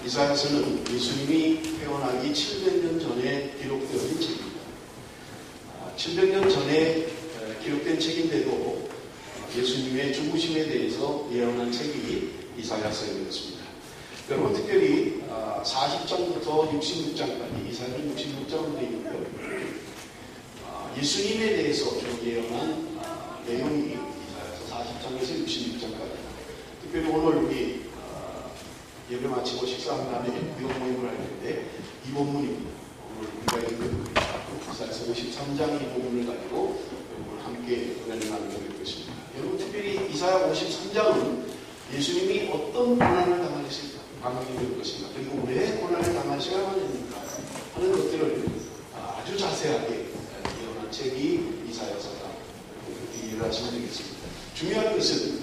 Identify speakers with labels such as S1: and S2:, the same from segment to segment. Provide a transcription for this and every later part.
S1: 이사야서는 예수님이 태어나기 700년 전에 기록되어진 책입니다. 700년 전에 기록된 책인데도 예수님의 죽으심에 대해서 예언한 책이 이사야서였습니다. 여러분 특별히 40장부터 66장까지 이사야는 66장으로 되어 있고요. 예수님에 대해서 좀 예언한 내용이 이사야서 40장에서 66장까지. 특별히 오늘 우리 예배 마치고 식사한 다음에 구역 모임을 할 텐데 이 본문입니다. 오늘 우리가 읽은 이사야서 53장 이 본문을 가지고 여러분 함께 은혜를 나누게 것입니다. 여러분 특별히 이사야 53장은 예수님이 어떤 고난을 당하셨을까 방황이 될 것인가 그리고 왜 고난을 당하셔야만 했는가 하는 것들을 아주 자세하게 예언한 책이 이사야서다. 그렇게 이해를 하시면 되겠습니다. 중요한 것은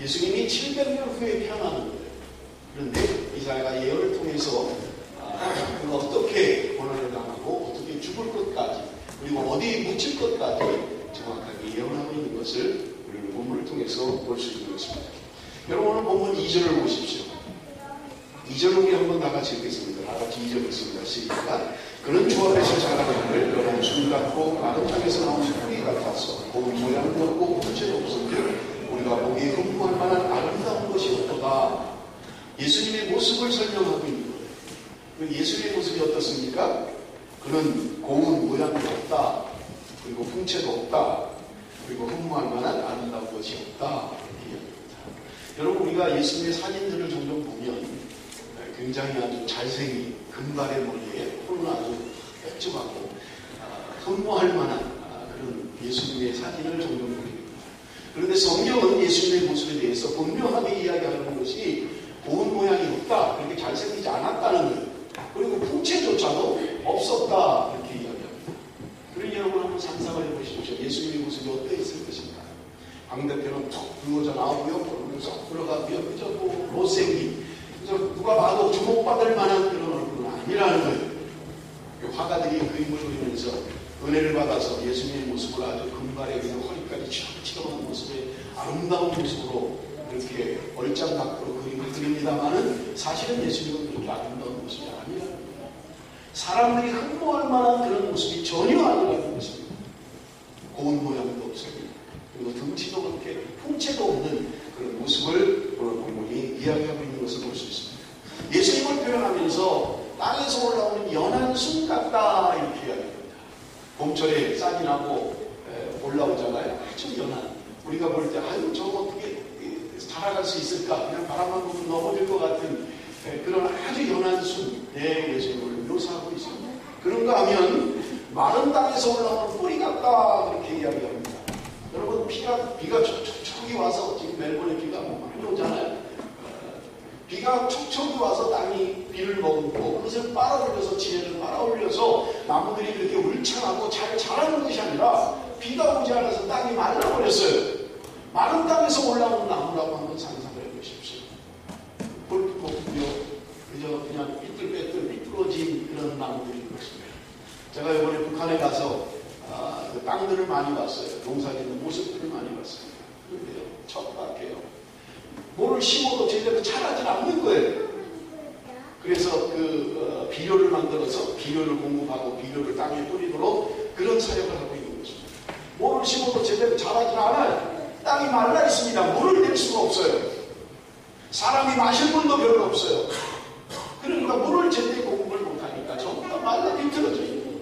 S1: 예수님이 700년 후에 태어나는 거예요. 그런데 이사야가 예언을 통해서 그가 어떻게 고난을 당하고 어떻게 죽을 것까지 그리고 어디에 묻힐 것까지 정확하게 예언하고 있는 것을 우리는 본문을 통해서 볼 수 있는 것입니다. 여러분 오늘 본문 2절을 보십시오. 2절을 우리 한번 다 같이 읽겠습니다. 다 같이 2절 읽습니다. 시작. 그는 주 앞에서 자라나기를 그런 술 같고 마른 땅에서 나온 풀이 같아서 고운 모양도 없고 문제도 없었기를 우리가 보기에 흠모할 만한 아름다운 것이 없도다. 예수님의 모습을 설명하고 있는 거예요. 그 예수님의 모습이 어떻습니까? 그는 고운 모양도 없다. 그리고 풍채도 없다. 그리고 흠모할 만한 아름다운 것이 없다. 이렇게 이야기합니다. 여러분 우리가 예수님의 사진들을 종종 보면 굉장히 아주 잘생긴 금발의 머리에 뿔은 아주 뾰족하고 흠모할 만한 그런 예수님의 사진을 종종 보게 됩니다. 그런데 성경은 예수님의 모습에 대해서 분명하게 이야기하는 것이 고운 모양이 없다. 그렇게 잘생기지 않았다는 거예요. 그리고 풍채조차도 없었다. 이렇게 이야기합니다. 그러니 여러분 한번 상상을 해보십시오. 예수님의 모습이 어떠했을 것인가. 광대뼈는 툭 붉어져 나오고요. 볼은 쏙 들어가고요. 그저 뭐 못생긴 그저 누가 봐도 주목받을 만한 그런 얼굴은 아니라는 거예요. 화가들이 그림을 그리면서 은혜를 받아서 예수님의 모습을 아주 금발에 그냥 허리까지 치렁치렁한 모습에 아름다운 모습으로 이렇게 얼짱 밖으로 그림을 그립니다만은 사실은 예수님은 그렇게 아름다운 모습이 아니라는 거예요. 사람들이 흠모할 만한 그런 모습이 전혀 아니라는 것입니다. 고운 모양도 없습니다. 그리고 등치도 그렇게 풍채도 없는 그런 모습을 오늘 본문이 이야기하고 있는 것을 볼 수 있습니다. 예수님을 표현하면서 땅에서 올라오는 연한 순 같다 이렇게 이야기합니다. 봄철에 싹이 나고 올라오잖아요. 아주 연한. 우리가 볼 때 아유 저거 어떻게 살아갈 수 있을까? 그냥 바람만 보면 넘어질 것 같은 그런 아주 연한 순의 예수님을 묘사하고 있습니다. 그런가 하면 마른 땅에서 올라오는 뿌리 같다 그렇게 이야기합니다. 여러분 비가 촉촉이 와서 지금 멜번에 비가 많이 오잖아요. 비가 촉촉이 와서 땅이 비를 머금고 그것을 빨아올려서 지혜를 빨아올려서 나무들이 그렇게 울창하고 잘 자라는 것이 아니라 비가 오지 않아서 땅이 말라버렸어요. 마른 땅에서 올라오는 나무라고 한번 상상을 해보십시오. 골프꽃이요. 그저 그냥 삐뚤빼뚤 미끄러진 그런 나무들인 것입니다. 제가 이번에 북한에 가서 그 땅들을 많이 봤어요. 농사짓는 모습들을 많이 봤어요. 그런데요, 척박해요. 뭐를 심어도 제대로 자라질 않는 거예요. 그래서 비료를 만들어서 비료를 공급하고 비료를 땅에 뿌리도록 그런 사역을 하고 있는 것입니다. 뭐를 심어도 제대로 자라질 않아요. 땅이 말라 있습니다. 물을 낼 수가 없어요. 사람이 마실 물도 별로 없어요. 그러니까 물을 제대로 공급을 못하니까 전부 다 말라 비틀어져 있는 거예요.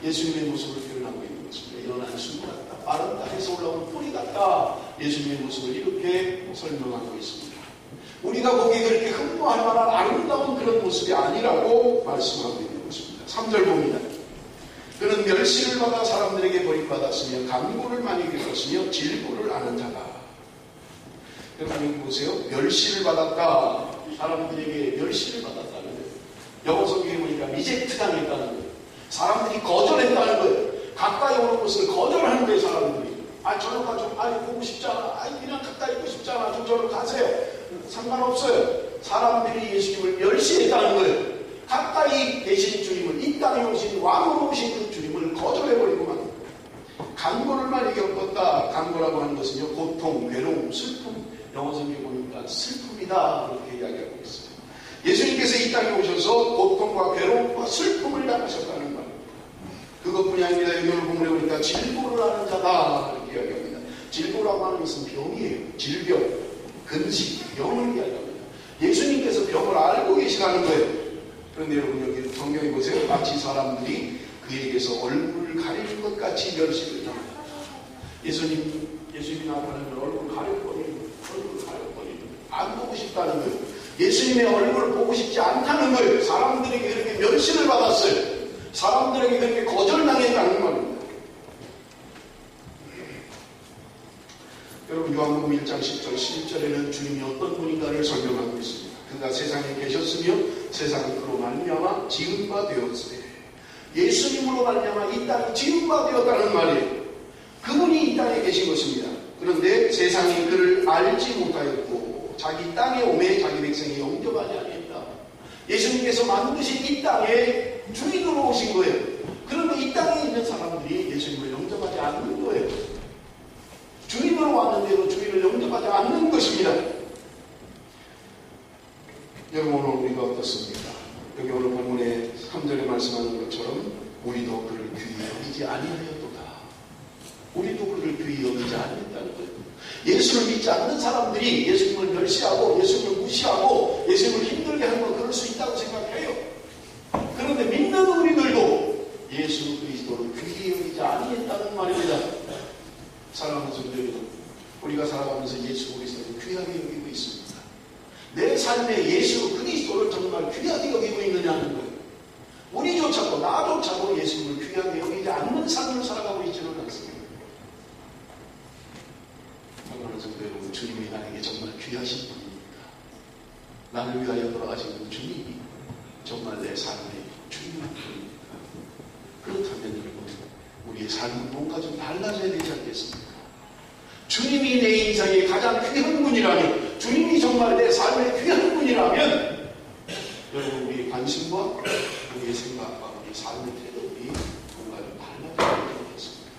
S1: 예수님의 모습을 표현하고 있는 것입니다. 일어난 순 같다. 마른 땅에서 올라오는 뿌리 같다. 예수님의 모습을 이렇게 설명하고 있습니다. 우리가 보기에 그렇게 흠모할 만한 아름다운 그런 모습이 아니라고 말씀하고 있는 것입니다. 3절 봅니다. 그는 멸시를 받아 사람들에게 버림받았으며 간구를 많이 겪었으며 질고를 아는 자다. 여러분 여기 보세요. 멸시를 받았다. 사람들에게 멸시를 받았다는 거예요. 영어 성경에 보니까 리젝트 당했다는 거예요. 사람들이 거절했다는 거예요. 가까이 오는 것을 거절하는 거예요. 사람들이. 저로 가 좀 보고 싶잖아. 그냥 가까이 있고 싶잖아. 좀 저로 가세요. 상관없어요. 사람들이 예수님을 멸시했다는 거예요. 가까이 계신 주님을, 이 땅에 오신 왕으로 오신 그 주님을 거절해버리고 만 간고를 많이 겪었다. 간고라고 하는 것은요, 고통, 괴로움, 슬픔, 영어 성경에 보니까 슬픔이다. 그렇게 이야기하고 있어요. 이 땅에 오셔서 고통과 괴로움과 슬픔을 당하셨다는 말. 그것뿐이 아니라 여기 오늘 본문에 보니까 질보를 하는 자다 이렇게 이야기합니다. 질보라고 하는 것은 병이에요. 질병, 근식, 병을 이야기합니다. 예수님께서 병을 알고 계시다는 거예요. 그런데 여러분 여기 성경에 보세요. 마치 사람들이 그에게서 얼굴을 가리는 것 같이 멸시를 당합니다. 예수님이 나타나면 얼굴 가려버리는, 안 보고 싶다는 거예요. 예수님의 얼굴을 보고 싶지 않다는 거예요. 사람들에게 그렇게 멸시를 받았어요. 사람들에게 그렇게 거절당했다는 말입니다. 여러분 요한복음 1장 10절 11절에는 주님이 어떤 분인가를 설명하고 있습니다. 그가 세상에 계셨으며 세상이 그로 말미암아 지은 바 되었으되 예수님으로 말미암아 이 땅이 지은 바 되었다는 말이에요. 그분이 이 땅에 계신 것입니다. 그런데 세상이 그를 알지 못하였고 자기 땅에 오매 자기 백성이 영접하지 않았다. 예수님께서 만드신 이 땅에 주인으로 오신 거예요. 그런데 이 땅에 있는 사람들이 예수님을 영접하지 않는 거예요. 주인으로 왔는데도 주인을 영접하지 않는 것입니다. 여러분 오늘 우리가 어떻습니까? 여기 오늘 본문에 3절에 말씀하는 것처럼 우리도 그를 귀히 여기지 아니하였도다. 우리도 그를 귀히 여기지 않았다는 거예요. 예수를 믿지 않는 사람들이 예수님을 멸시하고 예수님을 무시하고 예수님을 힘들게 하는 건 그럴 수 있다고 생각해요. 그런데 믿는 우리들도 예수 그리스도를 귀히 여기지 아니했다는 말입니다. 사랑하는 성도 여러분, 우리가 살아가면서 예수 그리스도를 귀하게 여기고 있습니다. 내 삶에 예수 그리스도를 정말 귀하게 여기고 있느냐는 거예요. 우리조차도 나조차도 예수님을 귀하게 여기지 않는 삶을 살아가고 있지는 않습니다. 사랑하는 성도 여러분, 주님이 나에게 정말 귀하신 분입니까? 나를 위하여 돌아가신 그 주님이 정말 내 삶의 중요한 분입니까? 그렇다면 여러분, 우리의 삶은 뭔가 좀 달라져야 되지 않겠습니까? 주님이 내 인생의 가장 귀한 분이라면, 주님이 정말 내 삶의 귀한 분이라면, 여러분 우리의 관심과 우리의 생각과 우리의 삶의 태도가 뭔가 좀 달라져야 되겠습니다.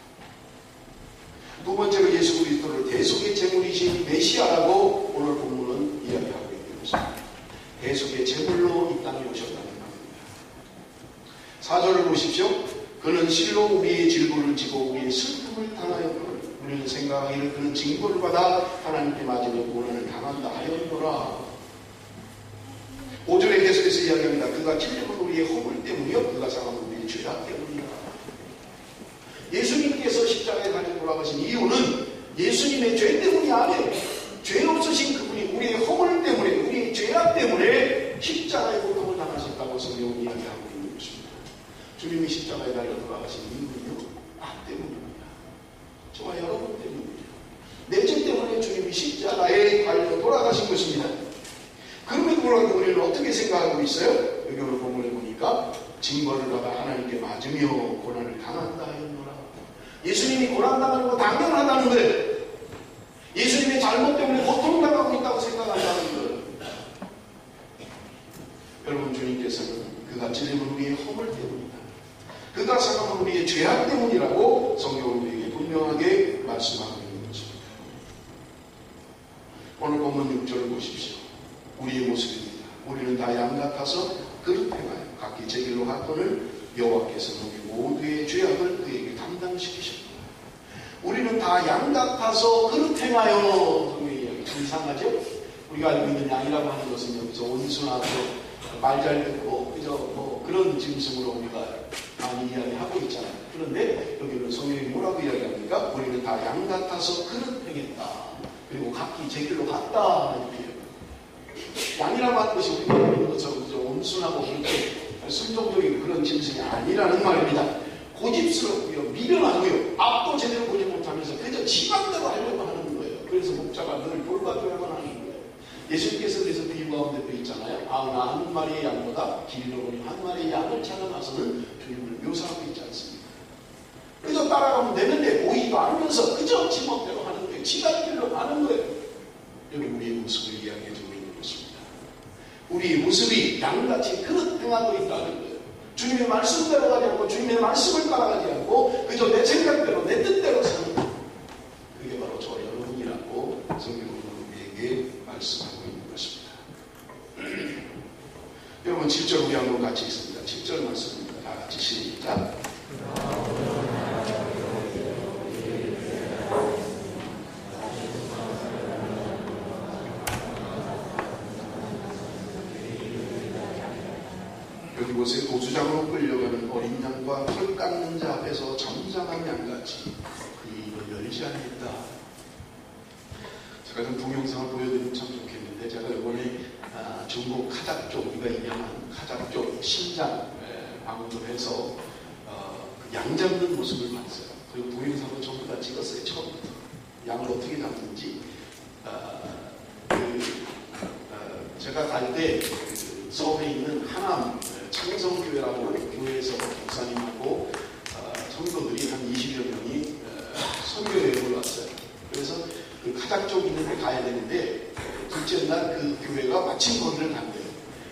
S1: 두 번째로 예수 그리스도를 대속의 제물이신 메시아라고 오늘 본문은 이야기하고 있는 것입니다. 대속의 제물로 이 땅에 오셨다는 말입니다. 4절을 보십시오. 그는 실로 우리의 질고를 지고 우리의 슬픔을 당하였고 우리는 생각하기를 그는 징벌을 받아 하나님께 맞으며 고난을 당한다 하였노라. 5절에 계속해서 이야기합니다. 그가 찔림은 우리의 허물 때문이요 그가 상함은 우리의 죄악 때문이다. 예수님께서 십자가에 달려 돌아가신 이유는 예수님의 죄 때문이 아니에요. 죄 없으신 그분이 우리의 허물 때문에 우리의 죄악 때문에 십자가의 고통을 당하셨다고 성경은 이야기하고 있는 것입니다. 주님이 십자가에 달려 돌아가신 이유는요 나 때문입니다. 저와 여러분 때문입니다. 내 죄 때문에 주님이 십자가에 달려 돌아가신 것입니다. 그럼에도 불구하고 우리는 어떻게 생각하고 있어요? 여기 오늘 본문에 보니까 징벌을 받아 하나님께 맞으며 고난을 당한다 하였노라. 예수님이 고난당하는 거 당연하다는 거예요. 예수님의 잘못 때문에 고통당하고 있다고 생각한다는 거예요. 여러분 주님께서는 그가 찔림은 우리의 허물 때문이다. 그가 상함은 우리의 죄악 때문이라고 성경은 우리에게 분명하게 말씀하고 있는 것입니다. 오늘 본문 6절을 보십시오. 우리의 모습입니다. 우리는 다 양 같아서 그릇 행하여 각기 제 길로 갔거늘 여호와께서 우리 모두의 죄악을 그에게 담당시키셨다. 우리는 다 양 같아서 그릇 행하여. 성경의 이야기 좀 이상하죠? 우리가 알고 있는 양이라고 하는 것은 여기서 온순하고 말 잘 듣고 그저 뭐 그런 짐승으로 우리가 많이 이야기하고 있잖아요. 그런데 여기는 성경이 뭐라고 이야기합니까? 우리는 다 양 같아서 그릇 행했다. 그리고 각기 제 길로 갔다. 이렇게 양이라고 하는 것이 우리가 있는 것처럼 온순하고 그렇게 순종적인 그런 짐승이 아니라는 말입니다. 고집스럽고요, 미련하고요, 앞도 제대로 보지 못하면서 그저 지맘대로 하려고 하는 거예요. 그래서 목자가 늘 돌봐줘야만 하는 거예요. 예수님께서 그래서 비유 가운데 또 있잖아요. 91마리의 양보다 길러 보니 한 마리의 양을 찾아나서는 주님을 묘사하고 있지 않습니까? 그저 따라가면 되는데 보이지도 않으면서 그저 지멋대로 하는 거예요. 지가 길로 가는 거예요. 여기 우리의 모습을 이야기해주고 있는 것입니다. 우리의 모습이 양같이 그릇 행하고 있다는 거예요. 주님의 말씀대로 가지 않고 주님의 말씀을 따라가지 않고 그저 내 생각대로 내 뜻대로 사는 것. 그게 바로 저 여러분이라고 성경은 우리에게 말씀하고 있는 것입니다. 여러분 여러분 7절 우리 한번 같이 읽습니다. 7절 말씀입니다. 다 같이 시작. 이곳에 도수장으로 끌려가는 어린 양과 털 깎는 자 앞에서 잠잠한 양같이 그 입을 열지 않겠다. 제가 좀 동영상을 보여드리면 참 좋겠는데, 제가 이번에 중국 카작 쪽, 우리가 유명한 카작 쪽 신장 방문을 해서 양 잡는 모습을 봤어요. 그리고 동영상을 전부 다 찍었어요. 처음부터 양을 어떻게 잡는지. 제가 갈 때 서울에 있는 하남 창성교회라고 교회에서 목사님하고 성도들이 한 20여 명이 선교여행을 왔어요. 그래서 그 카작 쪽 있는 데 가야 되는데 둘째 날 그 교회가 마침 거기를 간대요.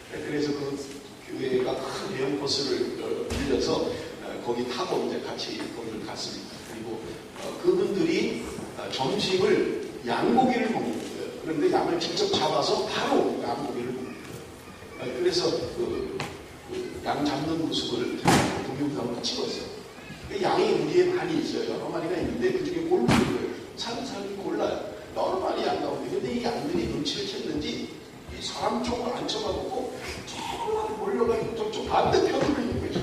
S1: 그래서 그 교회가 큰 대형 버스를 빌려서 거기 타고 이제 같이 거기를 갔습니다. 그리고 그분들이 점심을 양고기를 먹는 거예요. 그런데 양을 직접 잡아서 바로 양고기를 먹는 거예요. 그래서 양 잡는 모습을 동영상으로 찍었어요. 양이 우리에 많이 있어요. 여러 마리가 있는데 그 중에 고르는 거예요. 사람이 골라요. 여러 마리 양 가운데. 근데 이 양들이 눈치를 챘는지 이 사람 쪽으로 안 쳐가고 조금만 몰려가지고 저쪽 반대편으로 있는 거죠.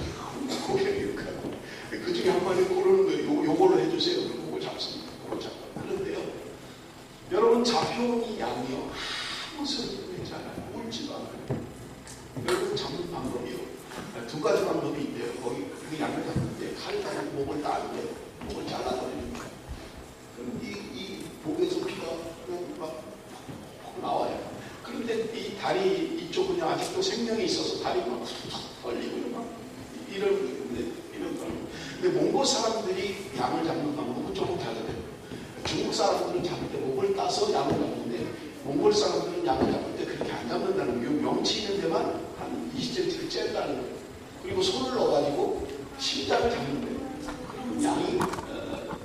S1: 고개를 가고. 그 중에 한 마리 고르는 거예요. 요걸로 해주세요. 그걸 잡습니다. 그걸 잡고. 그런데요, 여러분 잡혀온 이 양이요, 아무 소리도 내지 않아요. 울지도 않아요. 여러분 잡는 방법이요, 두 가지 방법이 있대요. 거기 그 양을 잡는데 칼을 가지고 목을 따는데 목을 잘라버리는 거예요. 그럼 이 목에서 피가 그냥 막 나와요. 그런데 이 다리 이쪽은 아직도 생명이 있어서 다리가 막 벌리고 막 이런 거. 근데 몽골 사람들이 양을 잡는 방법은 조금 다르대요. 중국 사람들은 잡을 때 목을 따서 양을 잡는데 몽골 사람들은 양을 잡을 때 그렇게 안 잡는다는 거예요. 명치 있는 데만 한 20cm를 쬐다는 거예요. 그리고 손을 넣어가지고 심장을 잡는 거예요. 그러면 양이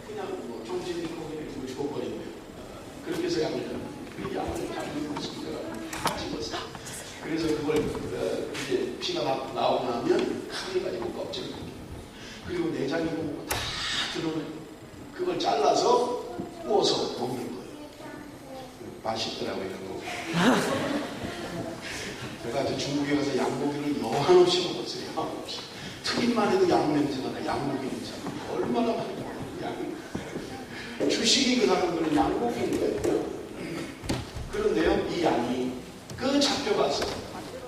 S1: 그냥 뭐 정신이 거기에 죽어버리는 거예요. 그렇게 해서 양을 잡는 거예요. 그 양을 잡는 모습을 다 찍었어요. 그래서 그걸 이제 피가 막 나오고 나면 칼을 가지고 껍질을 벗겨요. 그리고 내장이고 뭐고 다 들어오면 그걸 잘라서 구워서 먹는 거예요. 맛있더라고요. 제가 중국에 가서 양고기를 여한없이 먹었어요. 여한없이. 트림만 해도 양 냄새가 나. 양고기 냄새가 얼마나 많이 나요. 주식이 그 사람들은 양고기인 거예요. 그런데요, 이 양이 그 잡혀가서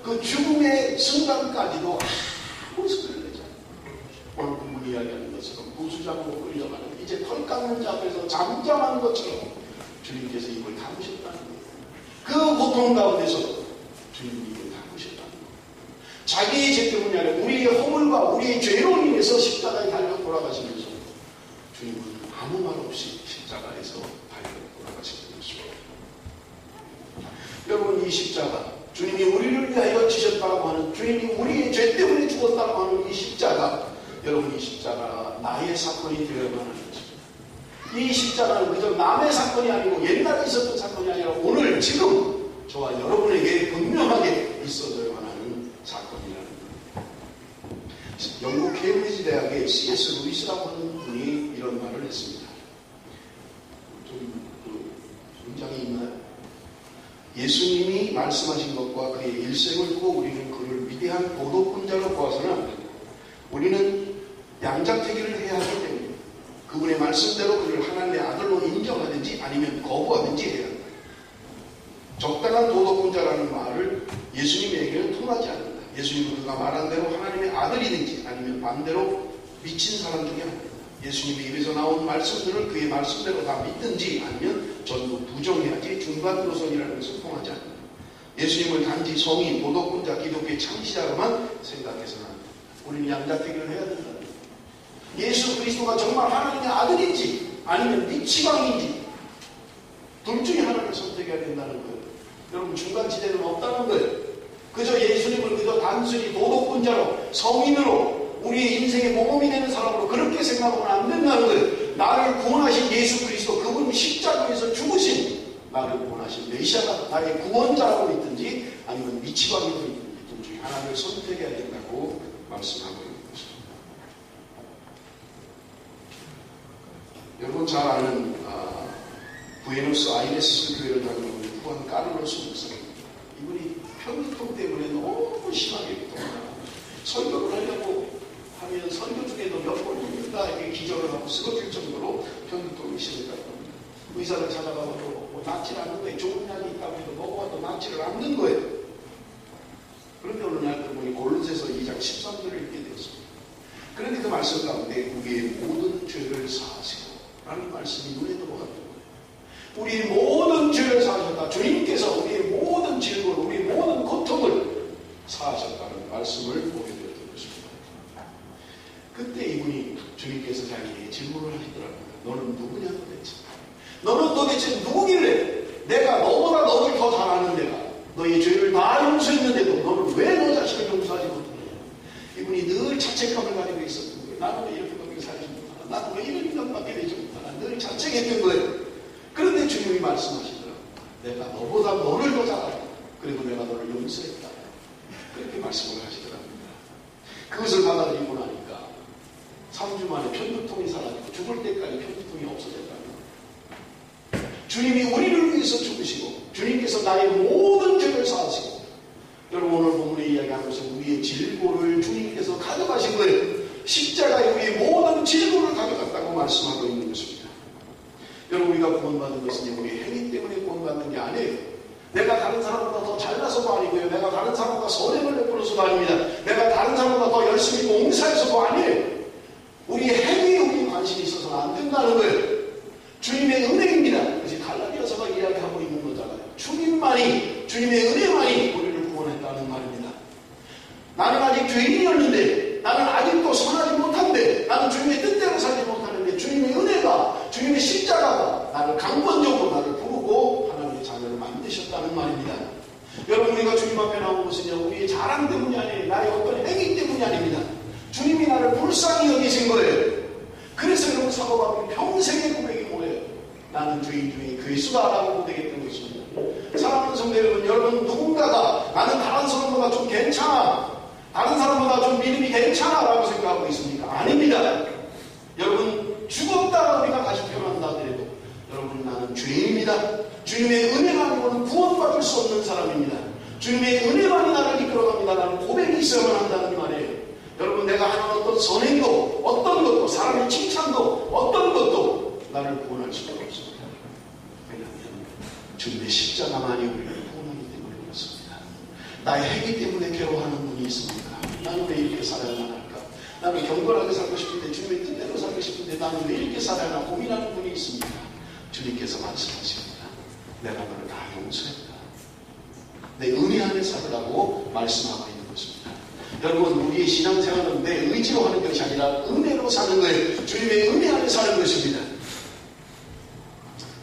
S1: 그 죽음의 순간까지도 아무 소리를 내지 않아요. 오늘 본문 이야기하는 것처럼 부수장으로 끌려가는 이제 털 깎는 자 앞에서 잠잠한 것처럼 주님께서 이걸 담으셨다는 거예요. 그 고통 가운데서도 주님이 이걸 담으셨다는 거예요. 자기의 죄 때문이 아니라 우리의 허물과 우리의 죄로 인해서 십자가에 달려 돌아가시면서 주님은 아무 말 없이 십자가에서 달려 돌아가시는 것입니다. 여러분, 이 십자가, 주님이 우리를 위하여 지셨다고 하는, 주님이 우리의 죄 때문에 죽었다고 하는 이 십자가, 여러분, 이 십자가 나의 사건이 되어야만 하는 것입니다. 이 십자가는 그저 남의 사건이 아니고 옛날에 있었던 사건이 아니라 오늘 지금 저와 여러분에게 분명하게 있어져야만 하는 사건이라는 거예요. 영국 케임브리지 대학의 C.S. 루이스라고 하는 분이 이런 말을 했습니다. 좀 문장이 있나요? 예수님이 말씀하신 것과 그의 일생을 두고 우리는 그를 위대한 도덕군자로 보아서는 안 됩니다. 우리는 양자택일을 해야 하기 때문에 그분의 말씀대로 그를 하나님의 아들로 인정하든지 아니면 거부하든지 해야 합니다. 적당한 도덕군자라는 말을 예수님에게는 통하지 않는다. 예수님은 그가 말한 대로 하나님의 아들이든지 아니면 반대로 미친 사람 중에 하나입니다. 예수님의 입에서 나온 말씀들을 그의 말씀대로 다 믿든지 아니면 전부 부정해야지 중간 노선이라는 것을 통하지 않는다. 예수님을 단지 성인, 도덕군자, 기독교의 창시자로만 생각해서는 안 된다. 우리는 양자택일을 해야 된다. 예수 그리스도가 정말 하나님의 아들인지 아니면 미치광인지 둘 중에 하나를 선택해야 된다는 거예요. 여러분, 중간 지대는 없다는 거예요. 그저 예수님을 그저 단순히 도덕군자로, 성인으로, 우리의 인생의 모범이 되는 사람으로 그렇게 생각하면 안 된다는 거예요. 나를 구원하신 예수 그리스도, 그분이 십자가에서 죽으신 나를 구원하신 메시아가 나의 구원자라고 믿든지 아니면 미치광이로 믿든지 둘 중에 하나를 선택해야 말씀하고 있는 것입니다. 여러분 잘 아는 부에노스 아이레스 교회를 다니는 후안 까르로스 목사입니다. 이분이 편두통 때문에 너무 심하게 고통을 설교를 하려고 하면 설교 중에도 몇 번인가 기절을 하고 쓰러질 정도로 편두통이 심했다고 합니다. 의사를 찾아가도 낫질 않는 거예요. 좋은 약이 있다고 해도 먹어봐도 낫지를 않는 거예요. 그런데 어느 날 그분이 골로새서 2장 13절을 읽게 되었습니다. 그런데 그 말씀 가운데 우리의 모든 죄를 사하시고 라는 말씀이 눈에 들어왔던 거예요. 우리의 모든 죄를 사하셨다. 주님께서 우리의 모든 질문, 우리의 모든 고통을 사하셨다는 말씀을 보게 되었던 것입니다. 그때 이분이 주님께서 자기에게 질문을 하시더라고요. 너는 누구냐 도대체? 너는 도대체 누구길래 내가 너보다 너를 더 잘 아는 내가 너의 죄를 다 용서했는데도 너는 왜 너 자신을 용서하지 못하느냐? 이분이 늘 자책감을 가지고 있었던 거예요. 나는 왜 이렇게밖에 살지 못하나? 나는 왜 이런 인간밖에 되지 못하나? 늘 자책했던 거예요. 그런데 주님이 말씀하시더라고요. 내가 너보다 너를 더 잘 알고 그래도 내가 너를 용서했다. 그렇게 말씀을 하시더랍니다. 그것을 받아들이고 나니까 3주 만에 편두통이 사라지고 죽을 때까지 편두통이 없어졌다는 거예요. 주님이 우리를 위해서 죽으시고 주님께서 나의 모든 죄를 사하시고 여러분 오늘 본문에 이야기하는 것은 우리의 질고를 주님께서 가져가신 거예요. 십자가에 우리의 모든 질고를 가져갔다고 말씀하고 있는 것입니다. 여러분 우리가 구원받은 것은 우리의 행위 때문에 구원받는 게 아니에요. 내가 다른 사람보다 더 잘나서도 아니고요. 내가 다른 사람보다 선행을 베풀어서도 아닙니다. 내가 다른 사람보다 더 열심히 봉사해서도 아니에요. 우리의 행위에 우리 관심이 있어서는 안 된다는 거예요. 주님의 은혜입니다. 그것이 갈라디아서가 이야기하고 있는 거잖아요. 주님만이, 주님의 은혜만이 우리를 구원했다는 말입니다. 나는 아직 죄인이었는데, 나는 아직도 선하지 못한데, 나는 주님의 뜻대로 살지 못하는데, 주님의 은혜가, 주님의 십자가가 나를 강권적으로 나를 부르고 하나님의 자녀를 만드셨다는 말입니다. 여러분 우리가 주님 앞에 나온 것은요, 우리의 자랑 때문이 아니에요. 나의 어떤 행위 때문이 아닙니다. 주님이 나를 불쌍히 여기신 거예요. 그래서 여러분 사도 바울이 평생의 고백이 뭐예요? 나는 죄인 중에 괴수다라고 고백했던 것입니다. 사랑하는 성도 여러분 누군가가 나는 다른 사람보다 좀 괜찮아, 다른 사람보다 좀 믿음이 괜찮아 라고 생각하고 있습니까? 아닙니다. 여러분 죽었다가 우리가 다시 태어난다 하더라도 여러분 나는 죄인입니다. 주님의 은혜만으로는 구원받을 수 없는 사람입니다. 주님의 은혜만이 나를 이끌어갑니다. 라는 고백이 있어야만 한다는 말이에요. 여러분 내가 하는 어떤 선행도 어떤 것도 사람의 칭찬도 어떤 것도 나를 구원할 수가 없습니다. 왜냐하면 주님의 십자가만이 우리를 구원하기 때문에 그렇습니다. 나의 행위 때문에 괴로워하는 분이 있습니까? 나는 왜 이렇게 살아야만 할까? 나는 경건하게 살고 싶은데 주님의 뜻대로 살고 싶은데 나는 왜 이렇게 살아야 하나 고민하는 분이 있습니까? 주님께서 말씀하십니다. 내가 너를 다 용서했다. 내 은혜 안에 살으라고 말씀하고 있는 것입니다. 여러분 우리의 신앙생활은 내 의지로 하는 것이 아니라 은혜로 사는 거예요. 주님의 은혜 안에 사는 것입니다.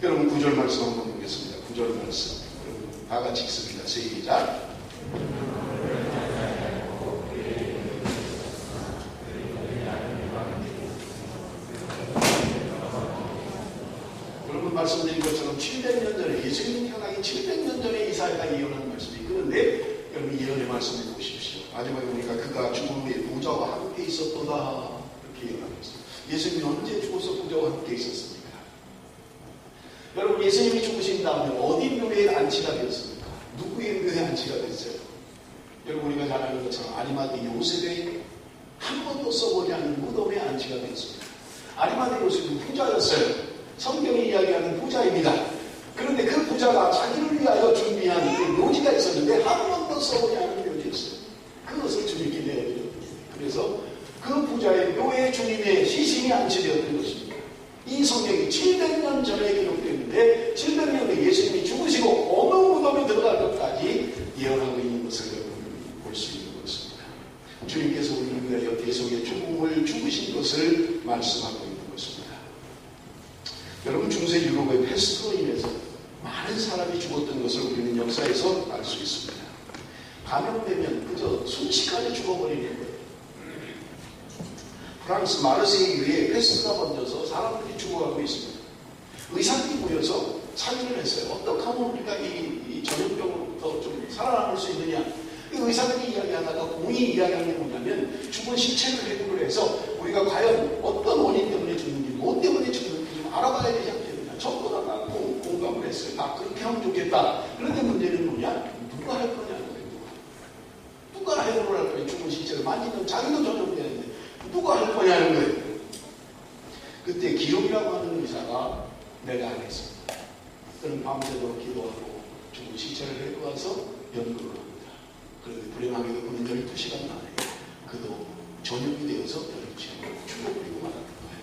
S1: 여러분 9절 말씀 한번 보겠습니다. 9절 말씀 여러분 다 같이 읽습니다. 시작. 여러분 말씀드린 것처럼 700년 전에 예수님이 태어나기 700년 전에 이사야가 예언한 말씀이 그런데 여러분 예언의 말씀을 보십시오. 마지막에 보니까 그가 죽은 후에 부자와 함께 있었도다 이렇게 예언합니다. 예수님이 언제 죽어서 부자와 함께 있었습니까? 여러분 예수님이 죽으신 다음에 어디 묘에 안치가 되었습니까? 누구의 묘에 안치가 됐어요? 여러분 우리가 잘 아는 것처럼 아리마대 요셉의 한 번도 써보지 않은 무덤에 안치가 되었습니다. 아리마대 요셉은 부자였어요. 성경이 이야기하는 부자입니다. 그런데 그 부자가 자기를 위하여 준비한 그 묘지가 있었는데 한 번도 써보지 않은 묘지였어요. 그것을 주님께 내어드렸습니다. 그래서 그 부자의 묘에 주님의 시신이 안치되었던 것입니다. 이 성경이 700년 전에 기록됐는데 700년 후에 예수님이 죽으시고 어느 무덤에 들어갈 것까지 예언하고 있는 것을 볼 수 있는 것입니다. 주님께서 우리를 위하여 대속의 죽음을 죽으신 것을 말씀하고 있는 것입니다. 여러분 중세 유럽의 패스트로 인해서 많은 사람이 죽었던 것을 우리는 역사에서 알 수 있습니다. 감염되면 그저 순식간에 죽어버리는 거예요. 프랑스 마르세유에 패스트가 번져서 사람들이 죽어가고 있습니다. 의사들이 모여서 상의를 했어요. 어떻게 하면 우리가 이 전염병으로부터 좀 살아남을 수 있느냐. 의사들이 이야기하다가 공이 이야기하는 게 뭐냐면 죽은 신체를 회복을 해서 우리가 과연 어떤 원인 때문에 죽는지, 뭐 때문에 죽는지 좀 알아봐야 되지 않겠느냐. 전부 다 공감을 했어요. 다 그렇게 하면 좋겠다. 그런데 문제는 뭐냐? 누가 할 거냐는 거예요. 누가 회복을 할 거냐. 죽은 신체를 만지면 자기도 전염되는데 누가 할 거냐는 거예요. 그때 기록이라고 하는 의사가 내가 하겠습니다. 그는 밤새도록 기도하고 죽은 신체를 데리고 와서 연구를 합니다. 그런데 불행하게도 그는 12시간 만에 그도 전염이 되어서 12시간 죽어버리고 말았던 거예요.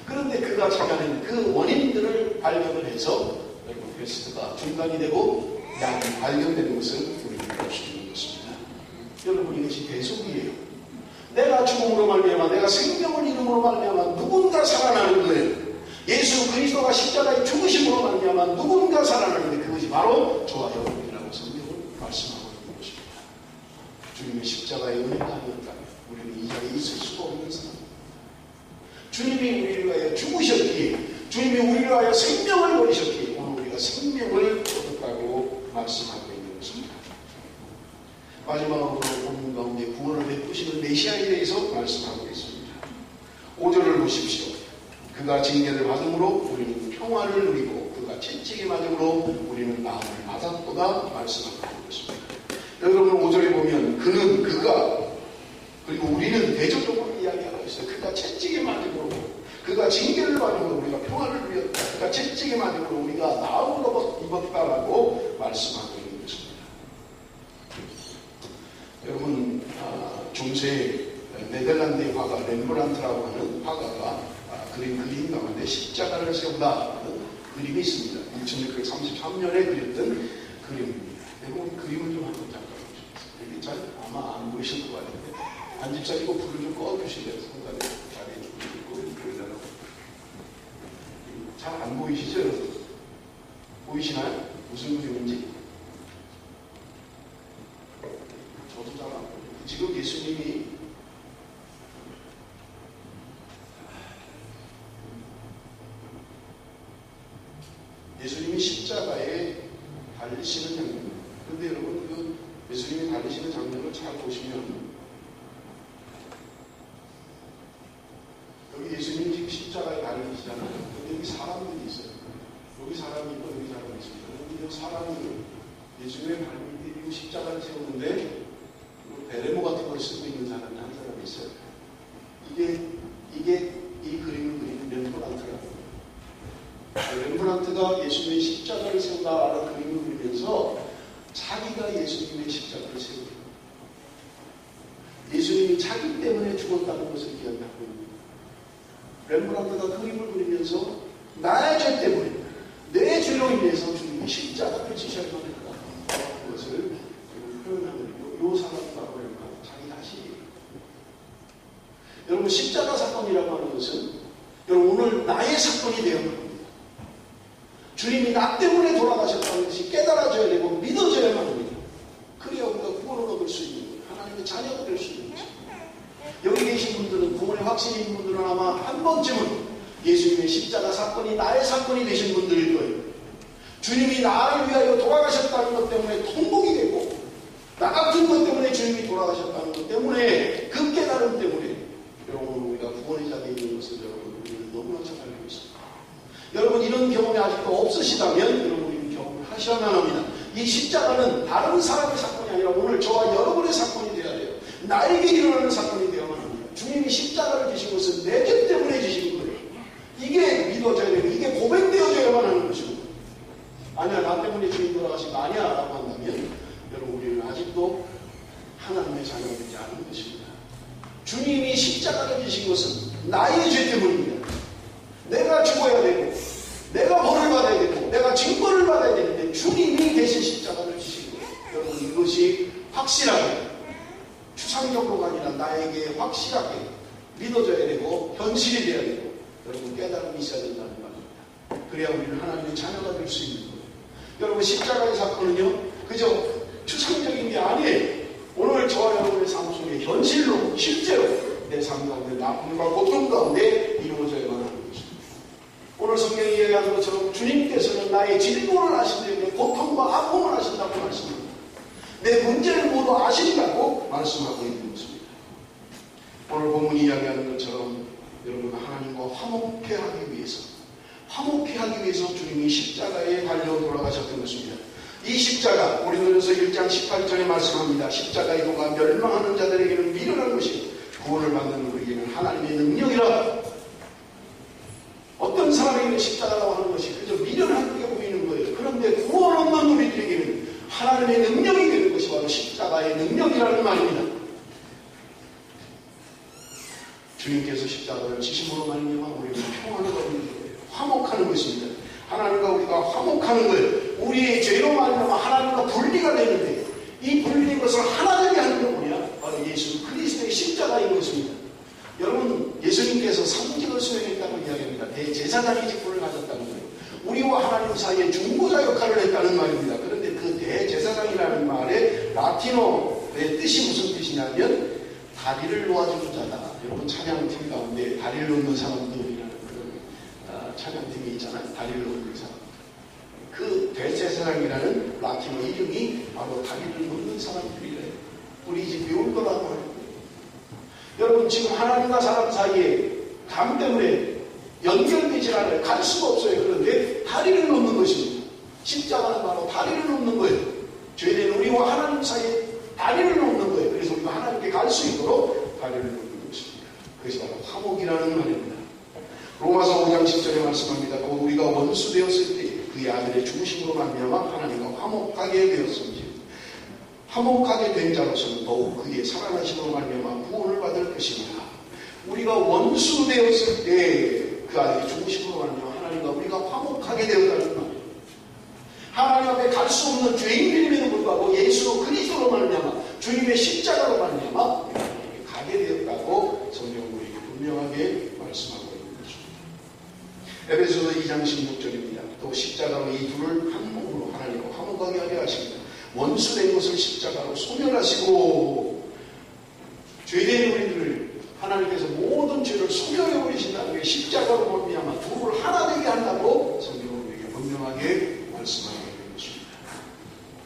S1: 그런데 그가 찾아낸 그 원인들을 발견을 해서 여러분 퀘스트가 중단이 되고 약이 발견되는 것을 우리는 볼 수 있는 것입니다. 여러분 이것이 대속이에요. 내가 죽음으로 말미암아 내가 생명을 이름으로 말미암아 누군가 살아나는 거예요. 예수 그리스도가 십자가에 죽으심으로 말미암아 누군가 살아나는데 그것이 바로 저와 여러분이라고 성경은 말씀하고 있는 것입니다. 주님의 십자가의 은혜가 아니었다면 우리는 이 자리에 있을 수가 없는 사람입니다. 주님이 우리를 위하여 죽으셨기에, 주님이 우리를 위하여 생명을 버리셨기에 오늘 우리가 생명을 얻었다고 말씀하고 있는 것입니다. 마지막으로 본문 가운데 구원을 베푸시는 메시아에 대해서 말씀하고 있습니다. 5절을 보십시오. 그가 징계를 받음으로 우리는 평화를 누리고 그가 채찍에 맞음으로 우리는 나음을 받았도다 말씀하고 있는 것입니다. 여러분 5절에 보면 그는, 그가, 그리고 우리는 대조적으로 이야기하고 있어요. 그가 채찍에 맞음으로, 그가 징계를 받음으로 우리가 평화를 누렸다. 그가 채찍에 맞음으로 우리가 나음을 입었다라고 말씀하고 있는 것입니다. 여러분 중세 네덜란드의 화가 렘브란트라고 하는 화가가 그린 그림 가운데 십자가를 세운다는 그림이 있습니다. 1633년에 그렸던 그림입니다. 여러분 그림을 좀 한번 잠깐 보시겠습니다. 이게 잘 아마 안 보이실 것 같은데 안집사님고 불을 좀 꺼주시래요. 성당에 자리에 좀 그러려고. 잘 안 보이시죠 여러분? 보이시나요? 무슨 그림인지? 저도 잘 안 보여요. 지금 예수님이 십자가에 달리시는 장면입니다. 그런데 여러분 그 예수님이 달리시는 장면을 잘 보시면 여기 예수님이 지금 십자가에 달리시잖아요. 근데 여기 사람들이 있어요. 여기 사람이 있고 여기 사람이 있습니다. 여기 사람이 예수님의 발밑에 이 십자가를 세우는데 베레모 같은 걸 쓰고 있는 사람이 한 사람이 있어요. 이게 이 그림을 그린 렘브란트라고. 렘브란트가 예수님의 십자가를 세운다라는 그림을 그리면서 자기가 예수님의 십자가를 세우고 예수님이 자기 때문에 죽었다는 것을 기억하고 있는 렘브란트가 그림을 그리면서 나의 죄 때문에 내 죄로 인해서 주님이 십자가를 지셔야 한다. 그것을 표현하는 요 사람과 자기 자신이. 여러분 십자가 사건이라고 하는 것은 여러분 오늘 나의 사건이 되어야 합니다. 주님이 나 때문에 돌아가셨다는 것이 깨달아져야 되고 믿어져야만 합니다. 그래야 우리가 구원을 얻을 수 있는 거예요. 하나님의 자녀가 될 수 있는 것입니다. 여기 계신 분들은 구원의 확신이 있는 분들은 아마 한 번쯤은 예수님의 십자가 사건이 나의 사건이 되신 분들일 거예요. 주님이 나를 위하여 돌아가셨다는 것 때문에 통곡이 되고 나 같은 것 때문에 주님이 돌아가셨다는 것 때문에 그 깨달음 때문에 여러분 우리가 구원의 자리에 있는 것을 여러분 우리는 너무나 잘 알고 있습니다. 여러분 이런 경험이 아직도 없으시다면 여러분 우리는 경험을 하셔야만 합니다. 이 십자가는 다른 사람의 사건이 아니라 오늘 저와 여러분의 사건이 되어야 돼요. 나에게 일어나는 사건이 되어야만 합니다. 주님이 십자가를 지신 것은 내 죄 때문에 지신 거예요. 이게 믿어져야 되고 이게 고백되어져야만 하는 것이고 아니야 나 때문에 주님 돌아가신 거 아니야 라고 한다면 여러분 우리는 아직도 하나님의 자녀가 되지 않은 것입니다. 주님이 십자가를 지신 것은 나의 죄 때문입니다. 내가 죽어야 되고 내가 벌을 받아야 되고 내가 징벌을 받아야 되는데 주님이 대신 십자가를 지신 거예요. 여러분 이것이 확실하게 추상적으로가 아니라 나에게 확실하게 믿어져야 되고 현실이 돼야 되고 여러분 깨달음이 있어야 된다는 말입니다. 그래야 우리는 하나님의 자녀가 될 수 있는 거예요. 여러분 십자가의 사건은요 그저 추상적인 게 아니에요. 오늘 저와 여러분의 삶 속에 현실로 실제로 내 삶 가운데 아픔과 고통 가운데 이루어져야만 하는 것입니다. 오늘 성경이 이야기하는 것처럼 주님께서는 나의 질고를 하신다며 고통과 아픔을 하신다고 말씀합니다. 내 문제를 모두 아신다고 말씀하고 있는 것입니다. 오늘 본문이 이야기하는 것처럼 여러분, 하나님과 화목해 하기 위해서 주님이 십자가에 달려 돌아가셨던 것입니다. 이 십자가, 고린도전서 1장 18절에 말씀합니다. 십자가의 도가 멸망하는 자들에게는 미련한 것이요 구원을 받는 우리에게는 하나님의 능력이라. 어떤 사람에게는 십자가라고 하는 것이 그저 미련하게 보이는 거예요. 그런데 구원 없는 우리들에게는 하나님의 능력이 되는 것이 바로 십자가의 능력이라는 말입니다. 주님께서 십자가를 지심으로 말미암아 우리는 평안을 얻는 거예요. 화목하는 것입니다. 하나님과 우리가 화목하는 거예요. 우리의 죄로 말미암아 하나님과 분리가 되는데, 이 분리된 것을 하나 되게 하는 게 뭐냐? 바로 예수 그리스도의 십자가인 것입니다. 여러분, 예수님께서 상징을 수행했다고 이야기합니다. 대제사장의 직분을 가졌다는 거예요. 우리와 하나님 사이에 중보자 역할을 했다는 말입니다. 그런데 그 대제사장이라는 말의 라틴어의 뜻이 무슨 뜻이냐면 다리를 놓아주는 자다. 여러분, 찬양팀 가운데 다리를 놓는 사람들이라는 그런 찬양팀이 있잖아요. 다리를 놓는 사람. 그 대제사장이라는 라틴어 이름이 바로 다리를 놓는 사람들이래요. 우리 집 묘도라고 하는 거예요. 여러분, 지금 하나님과 사람 사이에 감 때문에 연결되지 않아요. 갈 수가 없어요. 그런데 다리를 놓는 것입니다. 십자가는 바로 다리를 놓는 거예요. 죄된 우리와 하나님 사이에 다리를 놓는 거예요. 그래서 우리가 하나님께 갈 수 있도록 다리를 놓는 것입니다. 그것이 바로 화목이라는 말입니다. 로마서 5장 10절에 말씀합니다. 또 우리가 원수 되었을 때 그의 아들의 중심으로 말미암아 하나님과 화목하게 되었습니다. 화목하게 된 자로서는 더욱 그의 살아나심으로 말미암아 구원을 받을 것입니다. 우리가 원수 되었을 때 그 아들의 중심으로 말미암아 하나님과 우리가 화목하게 되었다는 말이에요. 하나님 앞에 갈 수 없는 죄인들임에도 불구하고 예수 그리스도로 말미암아 주님의 십자가로 말미암아 우리가 하나님께 가게 되었다고 성경은 우리에게 분명하게 말씀하고 있는 것입니다. 에베소서 2장 16절입니다. 또 십자가로 이 둘을 한 몸으로 하나님과 화목하게 하려 하십니다. 원수된 것을 십자가로 소멸하시고, 죄된 우리들을 하나님께서 모든 죄를 소멸해버리신다는 게 십자가로 말미암아 둘을 하나 되게 한다고 성경은 우리에게 분명하게 말씀하고 있는 것입니다.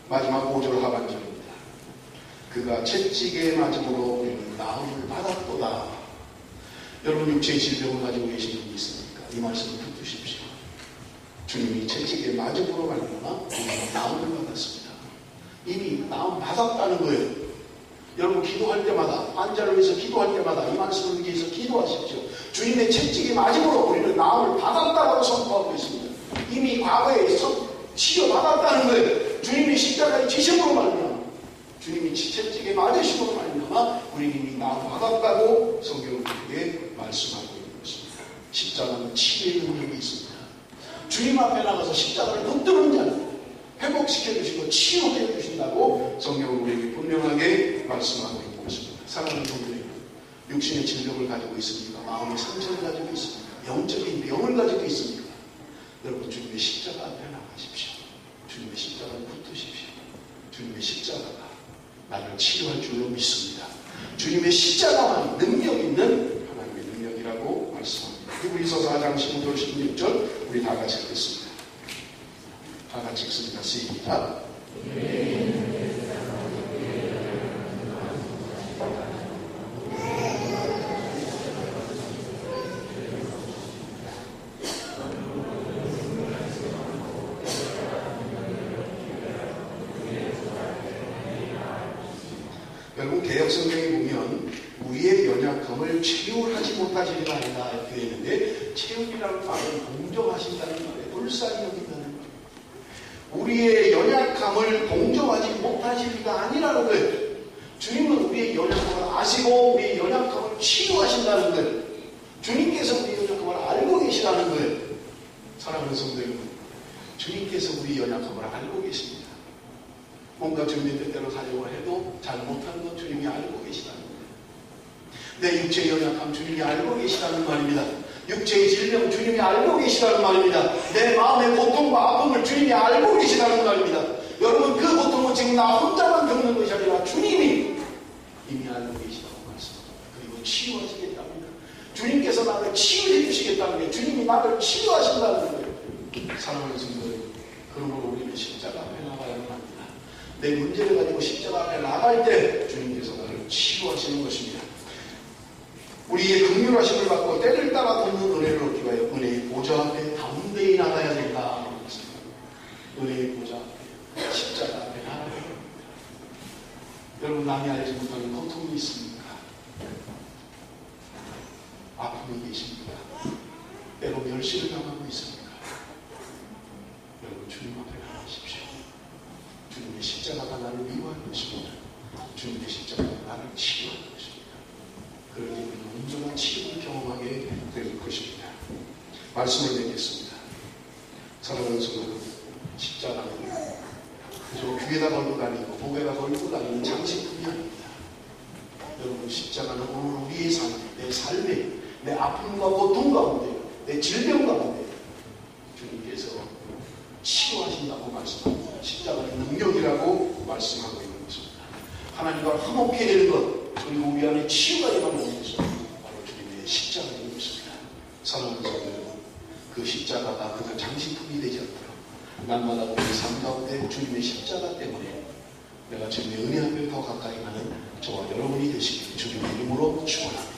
S1: 마지막 5절 하반절입니다. 그가 채찍에 맞음으로 우리는 나음을 받았도다. 여러분, 육체의 질병을 가지고 계신 분이 있습니까? 이 말씀을 붙드십시오. 주님이 채찍에 맞음으로 말미암아 우리는 나음을 받았습니다. 이미 나음 받았다는 거예요. 여러분, 기도할 때마다, 환자를 위해서 기도할 때마다 이 말씀을 위해서 기도하십시오. 주님의 채찍에 맞음으로 우리는 나음을 받았다고 선포하고 있습니다. 이미 과거에 치료받았다는 거예요. 주님이 십자가의 지심으로 말미암아, 주님이 채찍에 맞으심으로 말미암아 우리는 이미 나음 받았다고 성경은 우리에게 말씀하고 있는 것입니다. 십자가는 치유의 능력이 있습니다. 주님 앞에 나가서 십자가를 붙드는 자는 회복시켜주시고 치유해 주신다고 성경은 우리에게 분명하게 말씀하고 있는 것입니다. 사랑하는 성도님, 육신의 질병을 가지고 있습니까? 마음의 상처를 가지고 있습니까? 영적인 병을 가지고 있습니까? 여러분, 주님의 십자가 앞에 나가십시오. 주님의 십자가를 붙드십시오. 주님의 십자가가 나를 치유할 줄로 믿습니다. 주님의 십자가만 능력 있는 하나님의 능력이라고 말씀합니다. 히브리서 4장 15절 16절 우리 다 같이 읽겠습니다. 다 같이 읽습니다. 시작. 여러분, 개혁성경에 보면 우리의 연약함을 체휼하지 못하시리가 아니라 이렇게 되는데, 체휼이라는 말은 동정하신다는 말이에요. 불쌍히 여긴다는 말이에요. 우리의 연약함을 동정하지 못하시리가 아니라는 거예요. 주님은 우리의 연약함을 아시고 우리의 연약함을 치유하신다는 거예요. 주님께서 우리의 연약함을 알고 계시다는 거예요. 사랑하는 성도 여러분, 주님께서 우리의 연약함을 알고 계십니다. 뭔가 주님의 뜻대로 살려고 해도 잘못하는 건 주님이 알고 계시다는 거예요. 내 육체의 연약함 주님이 알고 계시다는 말입니다. 육체의 질병 주님이 알고 계시다는 말입니다. 내 마음의 고통과 아픔을 주님이 알고 계시다는 말입니다. 여러분, 그 고통은 지금 나 혼자만 겪는 것이 아니라 주님이 이미 알고 계시다고 말씀합니다. 그리고 치유하시겠답니다. 주님께서 나를 치유해 주시겠다는 게, 주님이 나를 치유하신다는 거예요. 사랑하는 성도들, 그러므로 우리는 십자가 앞에 나가야만 합니다. 내 문제를 가지고 십자가 앞에 나갈 때 주님께서 나를 치유하시는 것입니다. 우리의 긍휼하심을 받고 때를 따라 돕는 은혜를 얻기 위하여 은혜의 보좌 앞에 담대히 나가야 된다. 은혜의 보좌 앞에, 십자가 앞에 나가야 됩니다. 여러분, 남이 알지 못하는 고통이 있습니까? 아픔이 계십니까? 때로 멸시를 당하고 있습니까? 여러분, 주님 앞에 나가십시오. 주님의 십자가가 나를 위로할 것입니다. 주님의 십자가가 나를 치유할 것입니다. 그럴 때 우리는 온전한 치유를 경험하게 될 것입니다. 말씀을 맺겠습니다. 사랑하는 성도, 십자가는 그저 귀에다 걸고 다니고 목에다 걸고 다니는 장식품이 아닙니다. 여러분, 십자가는 오늘 우리의 삶, 내 삶에, 내 아픔과 고통 가운데, 내 질병 가운데 주님께서 치유하신다고 말씀합니다. 십자가는 능력이라고 말씀하고 있는 것입니다. 하나님과 화목해 되는 것, 그리고 우리 안에 치유가 일어나는 것은 바로 주님의 십자가인 것입니다. 사랑하는 성도 여러분, 그 십자가가 그저 장식품이 되지 않도록 날마다 우리 삶 가운데 주님의 십자가 때문에 내가 주님의 은혜 앞에 더 가까이 가는 저와 여러분이 되시길 주님의 이름으로 축원합니다.